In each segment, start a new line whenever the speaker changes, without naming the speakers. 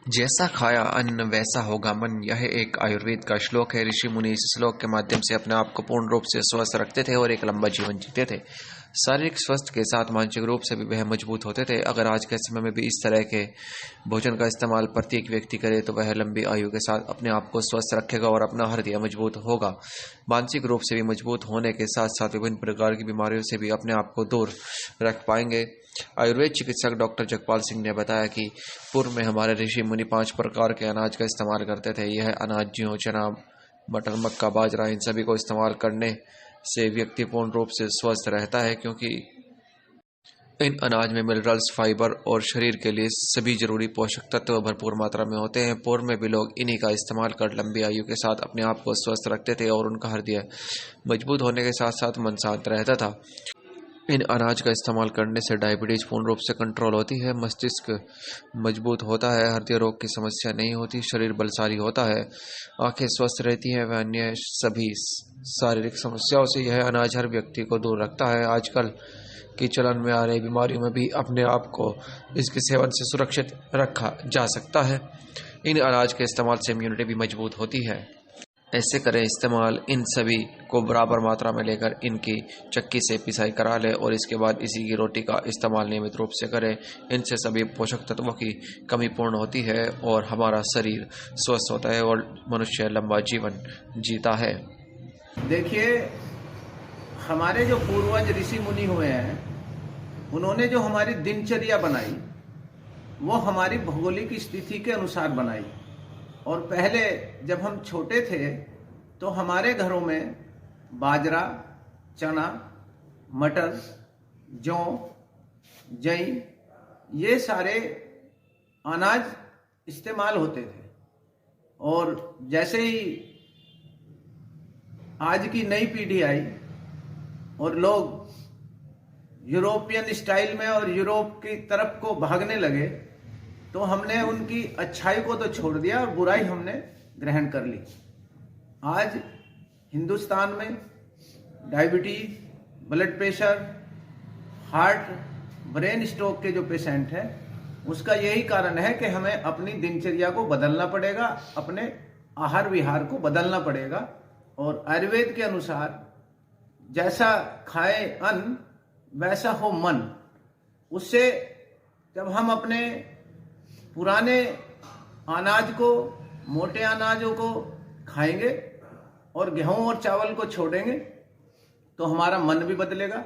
जैसा खाया अन्न वैसा होगा मन, यह एक आयुर्वेद का श्लोक है। ऋषि मुनि इस श्लोक के माध्यम से अपने आप को पूर्ण रूप से स्वस्थ रखते थे और एक लंबा जीवन जीते थे। शारीरिक स्वस्थ के साथ मानसिक रूप से भी वह मजबूत होते थे। अगर आज के समय में भी इस तरह के भोजन का इस्तेमाल प्रत्येक व्यक्ति करे तो वह लंबी आयु के साथ अपने आप को स्वस्थ रखेगा और अपना हृदय मजबूत होगा। मानसिक रूप से भी मजबूत होने के साथ साथ विभिन्न प्रकार की बीमारियों से भी अपने आप को दूर रख पाएंगे। आयुर्वेद चिकित्सक डॉक्टर जगपाल सिंह ने बताया कि पूर्व में हमारे ऋषि मुनि 5 प्रकार के अनाज का इस्तेमाल करते थे। यह अनाज ज्यों, चना, मटर, मक्का, बाजरा, इन सभी को इस्तेमाल करने से व्यक्ति पूर्ण रूप से स्वस्थ रहता है, क्योंकि इन अनाज में मिनरल्स, फाइबर और शरीर के लिए सभी जरूरी पोषक तत्व भरपूर मात्रा में होते हैं। पूर्व में भी लोग इन्हीं का इस्तेमाल कर लंबी आयु के साथ अपने आप को स्वस्थ रखते थे और उनका हृदय मजबूत होने के साथ साथ मन शांत रहता था। इन अनाज का इस्तेमाल करने से डायबिटीज पूर्ण रूप से कंट्रोल होती है, मस्तिष्क मजबूत होता है, हृदय रोग की समस्या नहीं होती, शरीर बलशाली होता है, आंखें स्वस्थ रहती हैं व अन्य सभी शारीरिक समस्याओं से यह अनाज हर व्यक्ति को दूर रखता है। आजकल की चलन में आ रही बीमारियों में भी अपने आप को इसके सेवन से सुरक्षित रखा जा सकता है। इन अनाज के इस्तेमाल से इम्यूनिटी भी मजबूत होती है। ऐसे करें इस्तेमाल, इन सभी को बराबर मात्रा में लेकर इनकी चक्की से पिसाई करा लें और इसके बाद इसी की रोटी का इस्तेमाल नियमित रूप से करें। इनसे सभी पोषक तत्वों की कमी पूर्ण होती है और हमारा शरीर स्वस्थ होता है और मनुष्य लंबा जीवन जीता है।
देखिए, हमारे जो पूर्वज ऋषि मुनि हुए हैं, उन्होंने जो हमारी दिनचर्या बनाई वो हमारी भौगोलिक स्थिति के अनुसार बनाई। और पहले जब हम छोटे थे तो हमारे घरों में बाजरा, चना, मटर, जौ, जई, ये सारे अनाज इस्तेमाल होते थे। और जैसे ही आज की नई पीढ़ी आई और लोग यूरोपियन स्टाइल में और यूरोप की तरफ को भागने लगे, तो हमने उनकी अच्छाई को तो छोड़ दिया और बुराई हमने ग्रहण कर ली। आज हिंदुस्तान में diabetes, blood pressure, heart, brain stroke के जो पेशेंट हैं, उसका यही कारण है कि हमें अपनी दिनचर्या को बदलना पड़ेगा, अपने आहार विहार को बदलना पड़ेगा। और आयुर्वेद के अनुसार जैसा खाए अन्न वैसा हो मन। उससे जब हम अपने पुराने अनाज को, मोटे अनाजों को खाएंगे और गेहूं और चावल को छोड़ेंगे तो हमारा मन भी बदलेगा।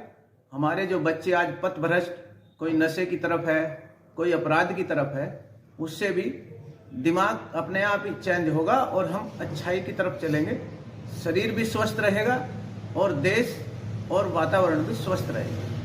हमारे जो बच्चे आज पथभ्रष्ट, कोई नशे की तरफ है, कोई अपराध की तरफ है, उससे भी दिमाग अपने आप ही चेंज होगा और हम अच्छाई की तरफ चलेंगे। शरीर भी स्वस्थ रहेगा और देश और वातावरण भी स्वस्थ रहेगा।